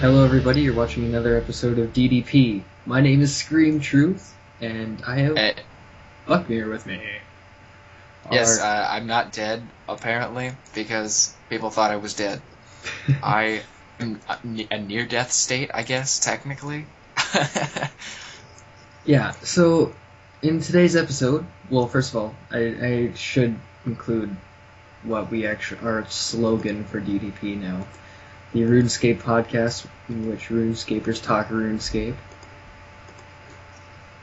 Hello everybody, you're watching another episode of DDP. My name is Scream Truth, and I have Eh, Buckmere with me. yes, I'm not dead, apparently, because people thought I was dead. I am a near-death state, I guess, technically. Yeah, so in today's episode, well, first of all, I should include what we actually, our slogan for DDP now. The Runescape podcast, in which RuneScapers talk RuneScape.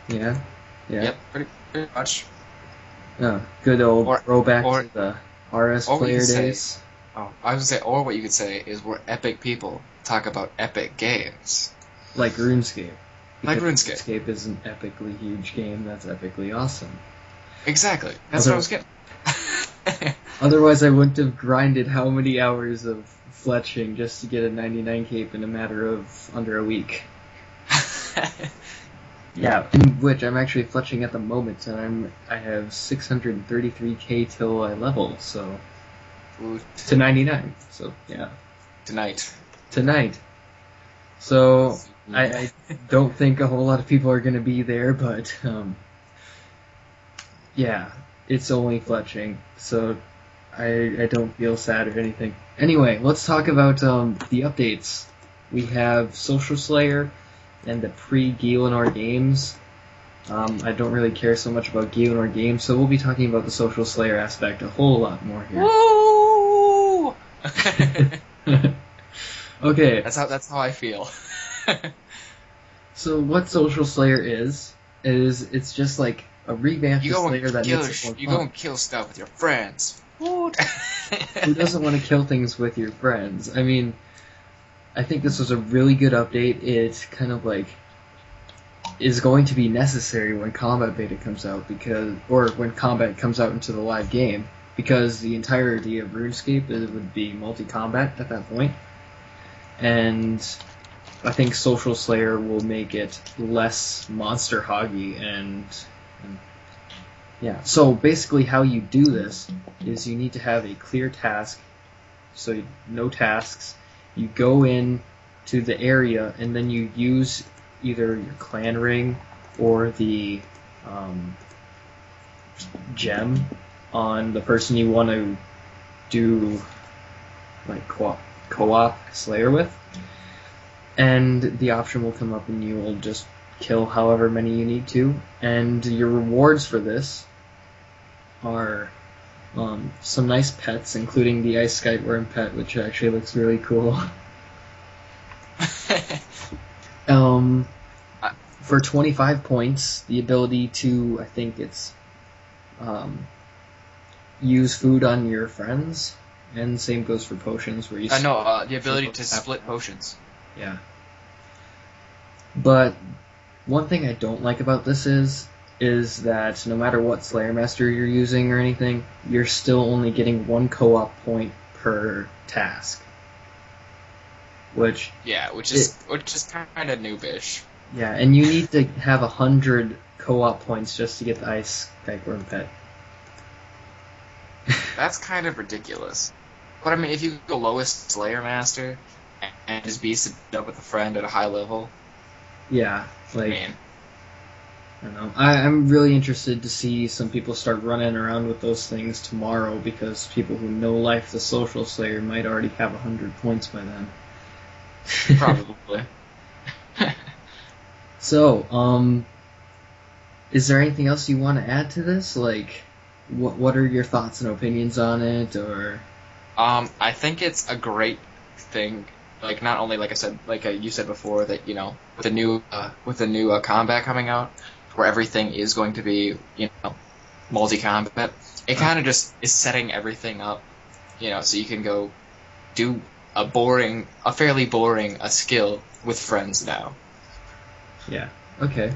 Yeah? Yeah. Yep, pretty much. Good old Or- throwback or- to the RS or we player could say- days. Oh, I was gonna say, or what you could say is we're epic people, talk about epic games. Like RuneScape. Like Because RuneScape. RuneScape is an epically huge game that's epically awesome. Exactly, that's what I was getting. Otherwise, I wouldn't have grinded how many hours of fletching just to get a 99 cape in a matter of under a week. Yeah, in which I'm actually fletching at the moment, and I have 633k till I level, so Ooh, to 99. So yeah, tonight. So I don't think a whole lot of people are going to be there, but yeah, it's only fletching, so I don't feel sad or anything. Anyway, let's talk about the updates. We have Social Slayer and the pre-Gielinor games. I don't really care so much about Gielinor games, so we'll be talking about the Social Slayer aspect a whole lot more here. Woo! Okay, That's how I feel. so what Social Slayer is it's just like a revamped Slayer that makes it more You fun. go and kill stuff with your friends. Who doesn't want to kill things with your friends? I mean, I think this was a really good update. It kind of like is going to be necessary when combat beta comes out or when combat comes out into the live game, because the entirety of RuneScape would be multi-combat at that point. And I think Social Slayer will make it less monster hoggy and yeah. So basically how you do this is you need to have a clear task, so no tasks. You go in to the area and then you use either your clan ring or the gem on the person you want to do like co-op Slayer with, and the option will come up and you will just kill however many you need to, and your rewards for this are some nice pets, including the Ice Skyworm pet, which actually looks really cool. For 25 points, the ability to, I think it's, use food on your friends, and same goes for potions, where you... the ability to split potions. Yeah. But one thing I don't like about this is that no matter what Slayer Master you're using or anything, you're still only getting one co-op point per task. Which is kind of noobish. Yeah, and you need to have 100 co-op points just to get the Ice Skyworm pet. That's kind of ridiculous. But I mean, if you go lowest Slayer Master and just beast it up with a friend at a high level, yeah, like, man. I don't know. I'm really interested to see some people start running around with those things tomorrow, because people who know Life the Social Slayer might already have 100 points by then. Probably. So, is there anything else you want to add to this? Like, what are your thoughts and opinions on it, or? I think it's a great thing. Like, not only, like I said, like you said before, that, you know, with the new combat coming out, where everything is going to be, you know, multi-combat, it kind of just is setting everything up, you know, so you can go do a fairly boring skill with friends now. Yeah, okay.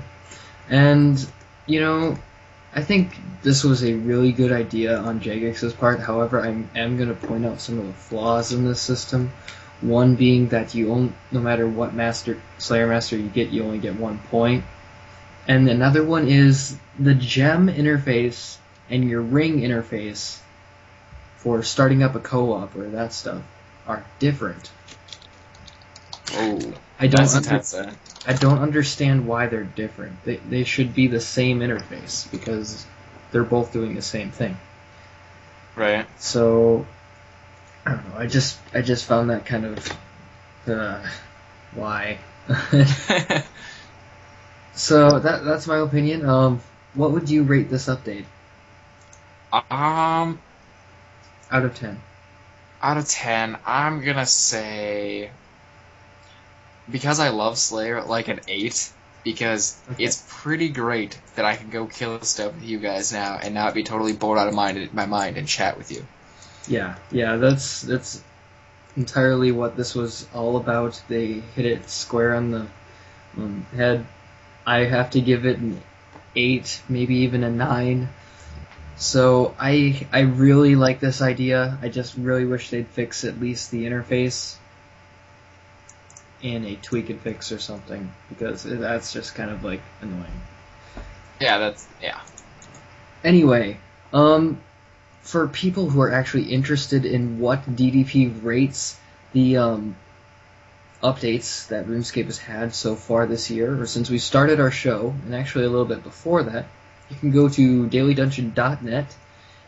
And, you know, I think this was a really good idea on Jagex's part. However, I am going to point out some of the flaws in this system. One being that no matter what Slayer Master you get, you only get 1 point. And another one is the gem interface and your ring interface for starting up a co-op or that stuff are different. Oh, I that's don't intense. Then. I don't understand why they're different. They should be the same interface because they're both doing the same thing. Right. So I don't know. I just found that kind of why. So that's my opinion. What would you rate this update? Um, Out of 10. out of 10, I'm gonna say, because I love Slayer, like an 8, because it's pretty great that I can go kill stuff with you guys now and not be totally bored out of my mind and chat with you. Yeah, that's entirely what this was all about. They hit it square on the head. I have to give it an 8, maybe even a 9. So I really like this idea. I just really wish they'd fix at least the interface and a tweak and fix or something, because that's just kind of like annoying. Yeah. Anyway, for people who are actually interested in what DDP rates the updates that RuneScape has had so far this year, or since we started our show, and actually a little bit before that, you can go to dailydungeon.net,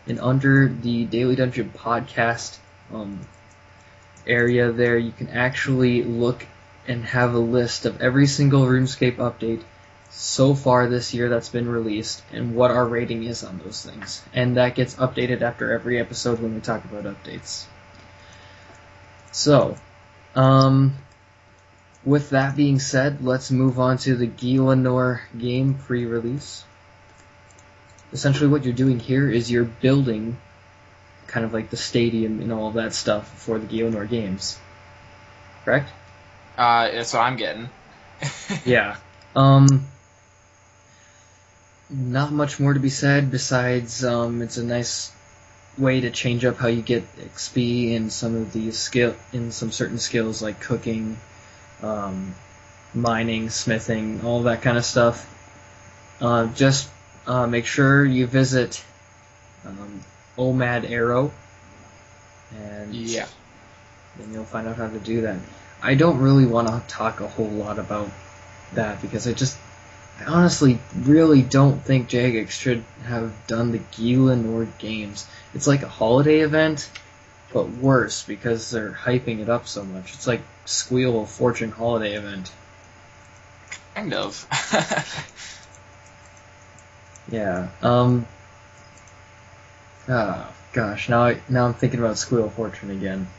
and under the Daily Dungeon podcast area there, you can actually look and have a list of every single RuneScape update so far this year that's been released, and what our rating is on those things. And that gets updated after every episode when we talk about updates. So, with that being said, let's move on to the Gielinor game pre-release. Essentially what you're doing here is you're building kind of like the stadium and all of that stuff for the Gielinor games. Correct? That's what I'm getting. Yeah. Not much more to be said besides it's a nice way to change up how you get XP in some of these some certain skills like cooking, mining, smithing, all that kind of stuff. Just make sure you visit OMAD Arrow, and then you'll find out how to do that. I don't really want to talk a whole lot about that because I honestly really don't think Jagex should have done the Gielinor games. It's like a holiday event, but worse because they're hyping it up so much. It's like Squeal of Fortune holiday event. Kind of. Yeah. Oh gosh, now I'm thinking about Squeal of Fortune again.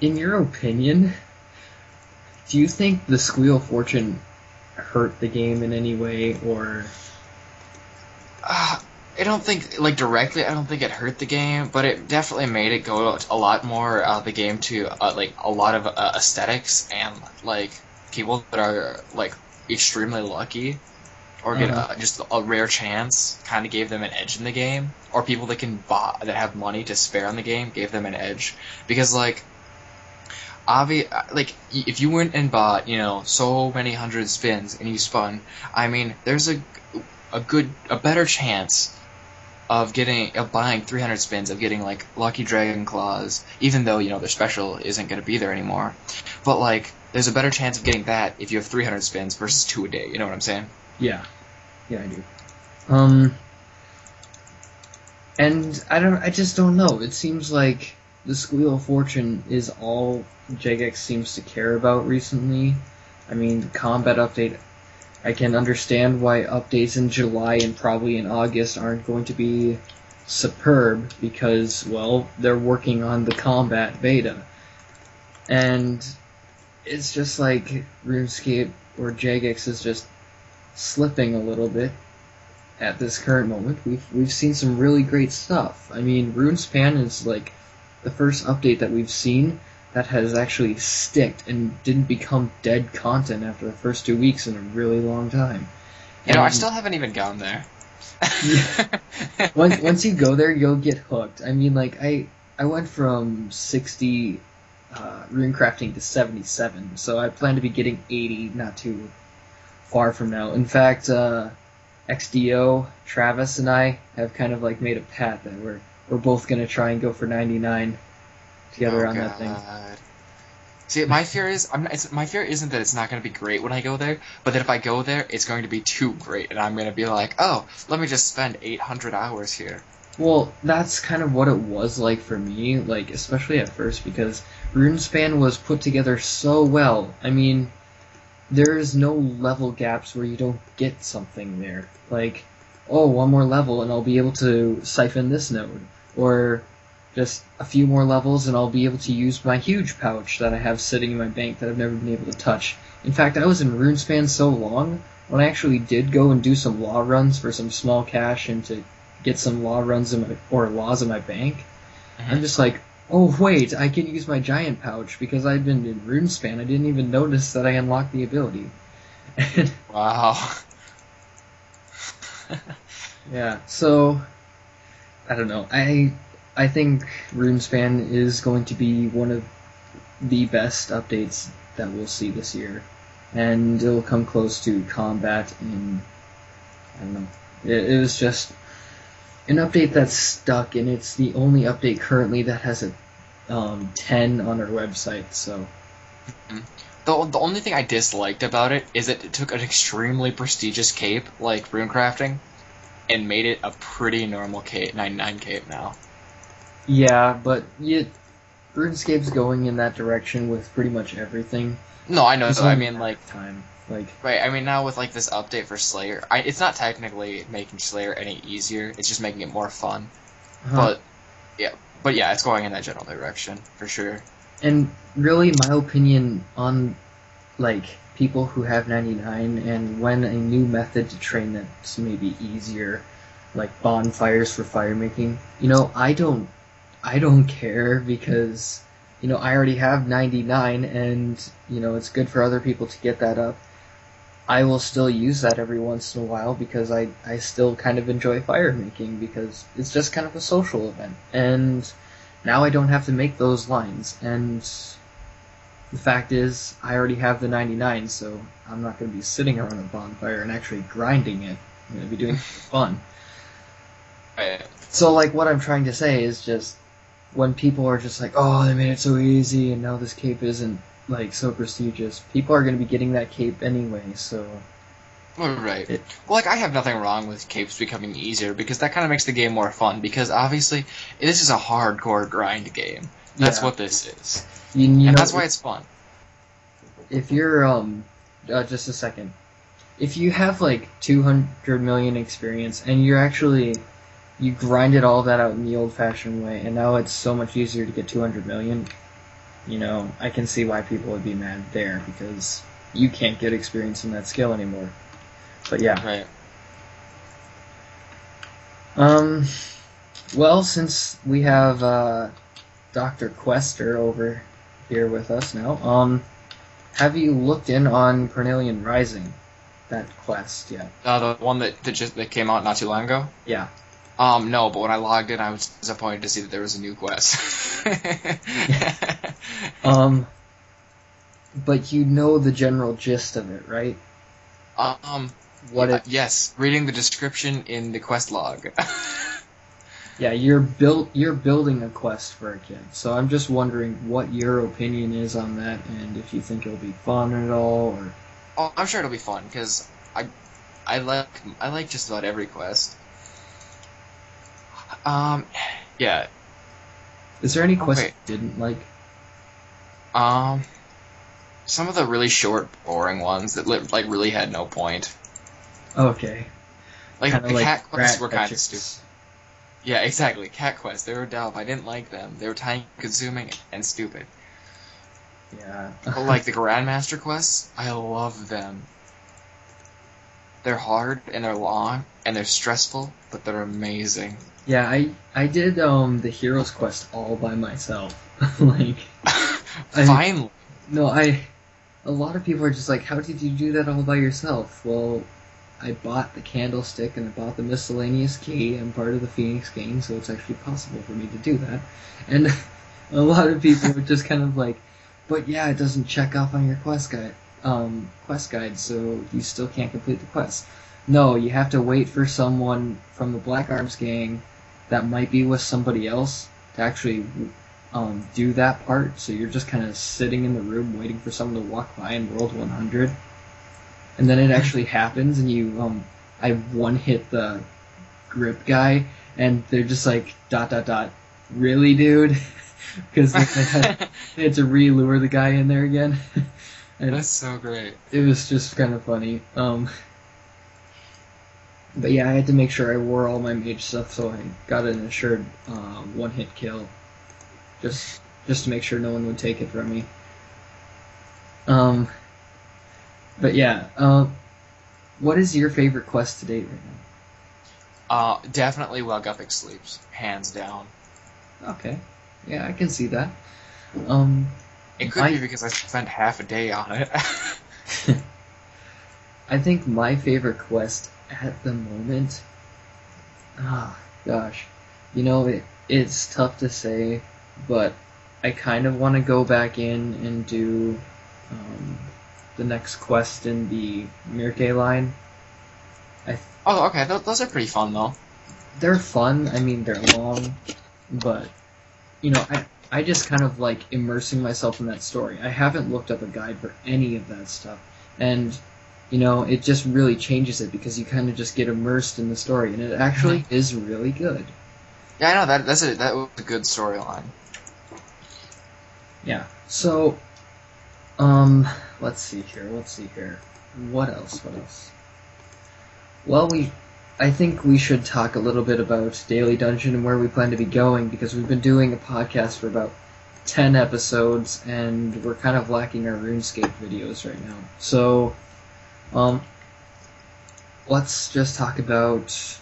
In your opinion, do you think the Squeal of Fortune hurt the game in any way, or? I don't think, like, directly, I don't think it hurt the game, but it definitely made it go a lot more the game to, like, a lot of aesthetics, and, like, people that are, like, extremely lucky, or get just a rare chance, kind of gave them an edge in the game, or people that that have money to spare on the game gave them an edge, because, like, if you went and bought, so many hundred spins and you spun, I mean, there's a better chance of buying 300 spins, of getting, like, Lucky Dragon Claws, even though, their special isn't going to be there anymore. But, like, there's a better chance of getting that if you have 300 spins versus 2 a day, you know what I'm saying? Yeah, I do. And I just don't know. It seems like the Squeal of Fortune is all Jagex seems to care about recently. I mean, the combat update, I can understand why updates in July and probably in August aren't going to be superb because, well, they're working on the combat beta. And it's just like RuneScape or Jagex is just slipping a little bit at this current moment. We've seen some really great stuff. I mean, RuneSpan is like the first update that we've seen that has actually sticked and didn't become dead content after the first 2 weeks in a really long time. I still haven't even gone there. Once you go there, you'll get hooked. I mean, like, I went from 60 runecrafting to 77, so I plan to be getting 80 not too far from now. In fact, XDO, Travis, and I have kind of like made a pact that we're both going to try and go for 99 together on that thing. See, my fear is my fear isn't that it's not going to be great when I go there, but that if I go there, it's going to be too great, and I'm going to be like, oh, let me just spend 800 hours here. Well, that's kind of what it was like for me, like especially at first, because RuneSpan was put together so well. I mean, there's no level gaps where you don't get something there. Like, oh, one more level and I'll be able to siphon this node, or just a few more levels and I'll be able to use my huge pouch that I have sitting in my bank that I've never been able to touch. In fact, I was in RuneSpan so long, when I actually did go and do some law runs for some small cash and to get some law runs or laws in my bank, I'm just like, oh wait, I can use my giant pouch because I've been in RuneSpan. I didn't even notice that I unlocked the ability. Wow. Yeah, so I don't know. I think RuneSpan is going to be one of the best updates that we'll see this year, and it'll come close to combat. And I don't know. It was just an update that's stuck, and it's the only update currently that has a 10 on our website. So the only thing I disliked about it is that it took an extremely prestigious cape like runecrafting and made it a pretty normal cape, 99 cape now. yeah, but RuneScape's going in that direction with pretty much everything. No, I know. So I mean, like time. Like, right. I mean, now with like this update for Slayer, it's not technically making Slayer any easier. It's just making it more fun. But yeah, it's going in that general direction for sure. And really, my opinion on like people who have 99 and when a new method to train that's maybe easier, like bonfires for fire making. You know, I don't care because I already have 99 and it's good for other people to get that up. I will still use that every once in a while because I still kind of enjoy fire making because it's just kind of a social event. And now I don't have to make those lines. And the fact is, I already have the 99, so I'm not going to be sitting around a bonfire and actually grinding it. I'm going to be doing it for fun. Right. So, like, what I'm trying to say is just when people are just like, oh, they made it so easy and now this cape isn't like so prestigious, people are going to be getting that cape anyway, so right. Well, like, I have nothing wrong with capes becoming easier because that kind of makes the game more fun because obviously this is a hardcore grind game. That's what this is. And that's why it's fun. If you're just a second, if you have like 200 million experience and you grinded all that out in the old-fashioned way, and now it's so much easier to get 200 million, I can see why people would be mad there, because you can't get experience in that skill anymore. But yeah. Right. Well, since we have Dr. Quester over here with us now, have you looked in on Cornelian Rising, that quest yet? The one that came out not too long ago? Yeah. No, but when I logged in, I was disappointed to see that there was a new quest. But you know the general gist of it, right? Yes, reading the description in the quest log. Yeah, you're building a quest for a kid. So I'm just wondering what your opinion is on that, and if you think it'll be fun at all, or. Oh, I'm sure it'll be fun because I like just about every quest. Yeah. Is there any quest you didn't like? Some of the really short, boring ones that really had no point. Okay. Like kinda the cat quests were kind of etchics. stupid. Yeah, exactly. Cat quests, they were dumb. I didn't like them. They were time-consuming and stupid. Yeah. But like the Grandmaster quests, I love them. They're hard and they're long and they're stressful, but they're amazing. Yeah, I did the Heroes quest all by myself. Like. Finally. A lot of people are just like, how did you do that all by yourself? Well, I bought the candlestick and I bought the miscellaneous key. I'm part of the Phoenix gang, so it's actually possible for me to do that. And a lot of people are just kind of like, but yeah, it doesn't check off on your quest guide, so you still can't complete the quest. No, you have to wait for someone from the Black Arms gang that might be with somebody else to actually do that part, so you're just kind of sitting in the room waiting for someone to walk by in World 100, and then it actually happens, and you I one hit the grip guy, and they're just like ... really, dude? Because they had to re-lure the guy in there again. And that's so great. It was just kind of funny. But yeah, I had to make sure I wore all my mage stuff, so I got an assured one-hit kill. Just to make sure no one would take it from me. But yeah, what is your favorite quest to date right now? Definitely while Guppic sleeps, hands down. Okay, yeah, I can see that. It could be because I spent half a day on it. I think my favorite quest at the moment... gosh. You know, it's tough to say, but I kind of want to go back in and do the next quest in the Myrke line. Oh, okay. Those are pretty fun, though. They're fun. I mean, they're long, but, you know, I just kind of like immersing myself in that story. I haven't looked up a guide for any of that stuff, and, you know, it just really changes it because you kind of just get immersed in the story, and it actually is really good. Yeah, I know, that was a good storyline. Yeah, so, let's see here. What else? Well, I think we should talk a little bit about Daily Dungeon and where we plan to be going, because we've been doing a podcast for about 10 episodes, and we're kind of lacking our RuneScape videos right now. So, let's just talk about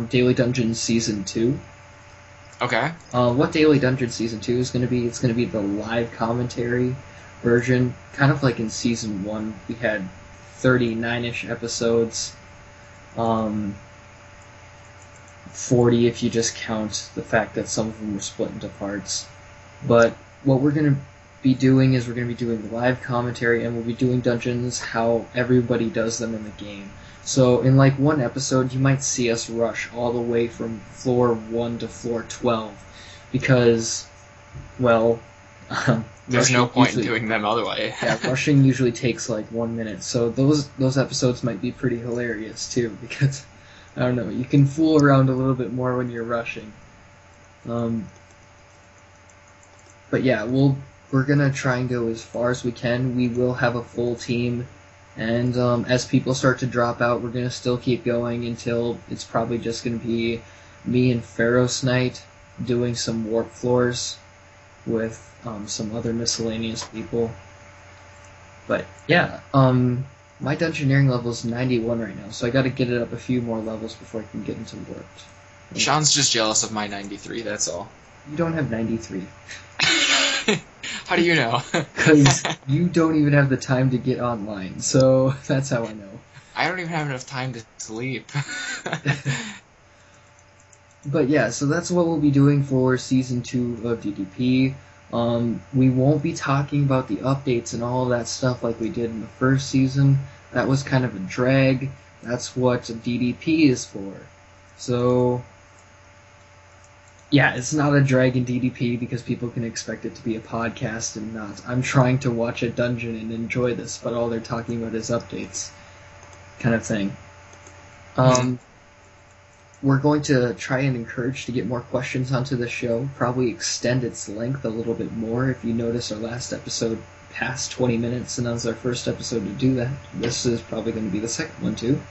Daily Dungeon Season 2. Okay. What Daily Dungeon Season 2 is going to be, it's going to be the live commentary version, kind of like in Season 1. We had 39-ish episodes, 40 if you just count the fact that some of them were split into parts. But what we're going to be doing is we're going to be doing live commentary, and we'll be doing dungeons how everybody does them in the game. So in like one episode, you might see us rush all the way from floor 1 to floor 12, because, well... there's no point in doing them otherwise. Yeah, rushing usually takes like 1 minute, so those episodes might be pretty hilarious too, because, I don't know, you can fool around a little bit more when you're rushing. But yeah, we're gonna try and go as far as we can. We will have a full team, and as people start to drop out, we're gonna still keep going until it's probably just gonna be me and Pharaoh's Knight doing some warp floors with some other miscellaneous people. But yeah, my dungeoneering level is 91 right now, so I gotta get it up a few more levels before I can get into warped. Sean's just jealous of my 93, that's all. You don't have 93. How do you know? Because you don't even have the time to get online, so that's how I know. I don't even have enough time to sleep. But yeah, so that's what we'll be doing for Season 2 of DDP. We won't be talking about the updates and all of that stuff like we did in the first season. That was kind of a drag. That's what DDP is for. So, yeah, it's not a drag in DDP because people can expect it to be a podcast and not. I'm trying to watch a dungeon and enjoy this, but all they're talking about is updates. Kind of thing. We're going to try and encourage to get more questions onto the show, probably extend its length a little bit more. If you notice, our last episode passed 20 minutes, and that was our first episode to do that. This is probably going to be the second one, too.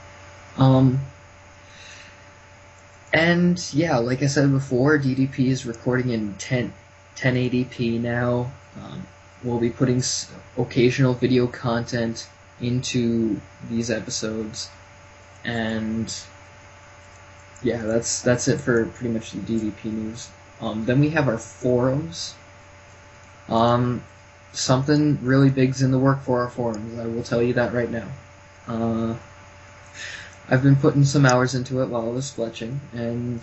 And, yeah, like I said before, DDP is recording in 1080p now. We'll be putting occasional video content into these episodes, and... yeah, that's it for pretty much the DDP news. Then we have our forums. Something really big's in the work for our forums, I will tell you that right now. I've been putting some hours into it while I was fletching, and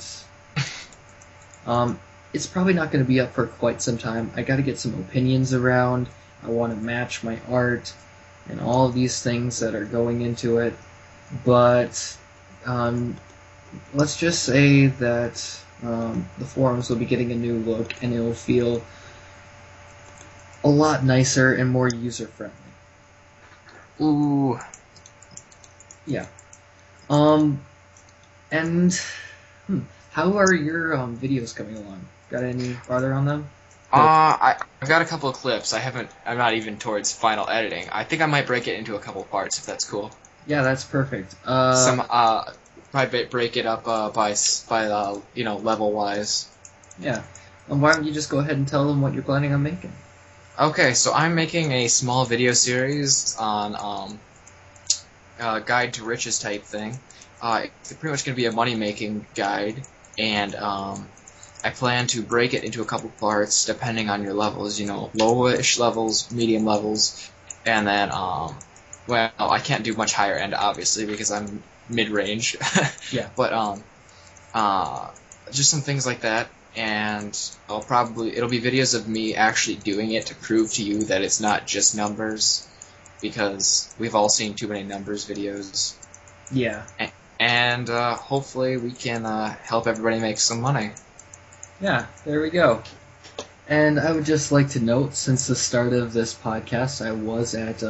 it's probably not going to be up for quite some time. I got to get some opinions around. I want to match my art and all of these things that are going into it, but let's just say that the forums will be getting a new look, and it'll feel a lot nicer and more user-friendly. Ooh. Yeah. And how are your videos coming along? Got any farther on them? I've got a couple of clips. I'm not even towards final editing. I think I might break it into a couple parts if that's cool. Yeah, that's perfect. Probably break it up by level wise. Yeah. Why don't you just go ahead and tell them what you're planning on making? Okay, so I'm making a small video series on guide to riches type thing. It's pretty much going to be a money-making guide, and I plan to break it into a couple parts depending on your levels. Lowish levels, medium levels, and then well, I can't do much higher end obviously because I'm mid-range. Yeah. But just some things like that, and it'll be videos of me actually doing it to prove to you that it's not just numbers, because we've all seen too many numbers videos. Yeah. And hopefully we can help everybody make some money. Yeah, there we go. And I would just like to note, since the start of this podcast, I was at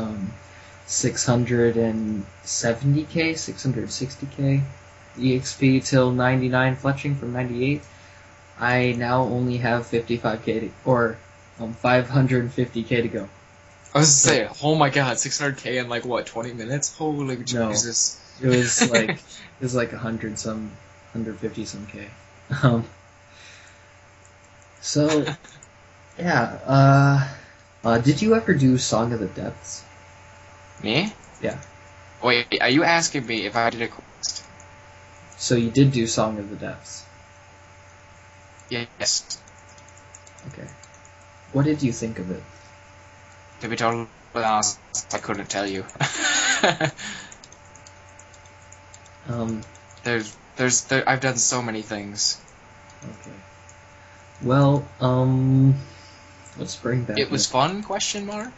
670k, 660k EXP till 99 fletching from 98. I now only have 55k or 550k to go. I was saying, oh my god, 600k in like what, 20 minutes? Holy Jesus! No, it was like 150 some k. So, yeah. Did you ever do Song of the Depths? Me? Yeah. Wait, are you asking me if I did a quest? So you did do Song of the Depths. Yes. Okay. What did you think of it? To be totally honest, I couldn't tell you. I've done so many things. Okay. Well, let's bring back... It was fun, question mark?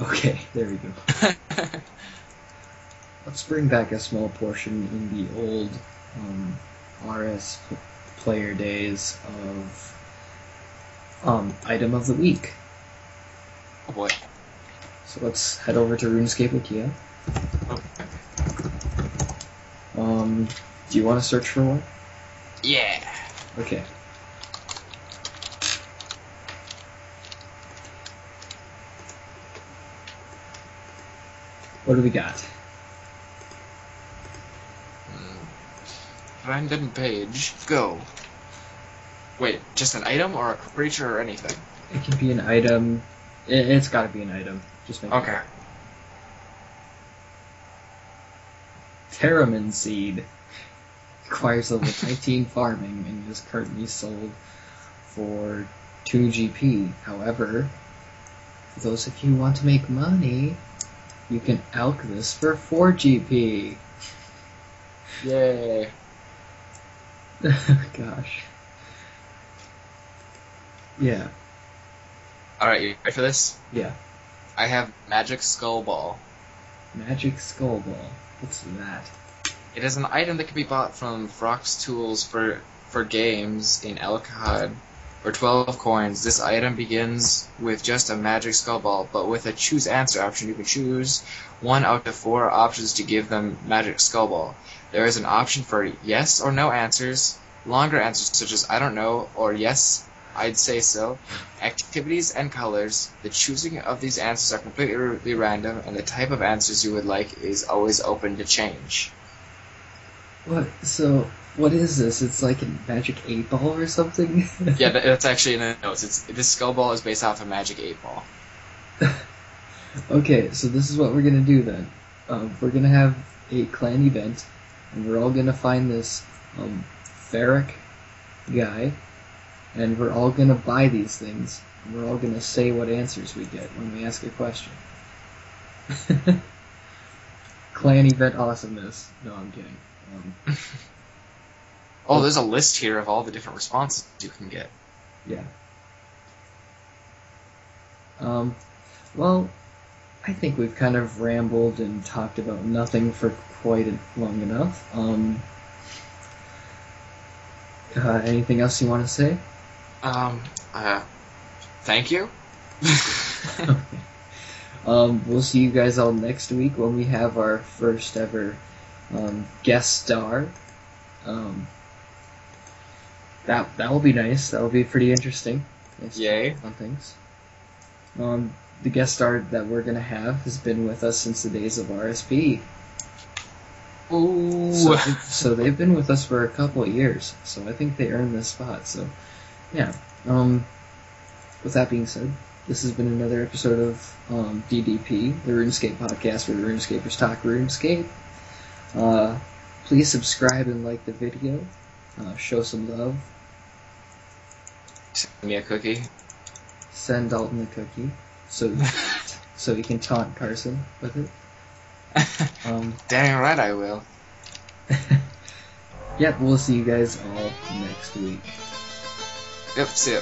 Okay, there we go. Let's bring back a small portion in the old RS player days of item of the week. Oh boy. So let's head over to Runescape Wiki. Do you want to search for one? Yeah. Okay. What do we got? Random page. Go. Wait, just an item or a creature or anything? It can be an item. It's got to be an item. Just make Okay. it. Terramin seed requires level 19 farming and is currently sold for 2 GP. However, for those of you who want to make money, you can alch this for 4 GP. Yay. Gosh. Yeah. Alright, you ready for this? Yeah. I have Magic Skull Ball. Magic Skull Ball. What's that? It is an item that can be bought from Frox Tools for games in Elkhad for 12 coins. This item begins with just a Magic Skull Ball, but with a choose answer option. You can choose 1 out of 4 options to give them Magic Skull Ball. There is an option for yes or no answers, longer answers such as I don't know or yes, I'd say so, activities and colors. The choosing of these answers are completely random, and the type of answers you would like is always open to change. What? So, what is this? It's like a Magic 8 Ball or something? Yeah, that's actually in the notes. This Skull Ball is based off a Magic 8 Ball. Okay, so this is what we're gonna do then. We're gonna have a clan event, and we're all gonna find this Ferric guy, and we're all gonna buy these things, and we're all gonna say what answers we get when we ask a question. Clan event awesomeness. No, I'm kidding. Oh, there's a list here of all the different responses you can get. Yeah. Well, I think we've kind of rambled and talked about nothing for quite long enough. Anything else you want to say? Thank you. We'll see you guys all next week when we have our first ever guest star. That will be nice. That will be pretty interesting. Nice Yay. on things. The guest star that we're gonna have has been with us since the days of RSP. Ooh. So they've been with us for a couple of years. So I think they earned this spot. So yeah. With that being said, this has been another episode of DDP, the RuneScape podcast where the RuneScapers talk RuneScape. Please subscribe and like the video. Show some love. Send me a cookie. Send Dalton a cookie so he can taunt Carson with it. Dang right I will. Yep, we'll see you guys all next week. Yep, see ya.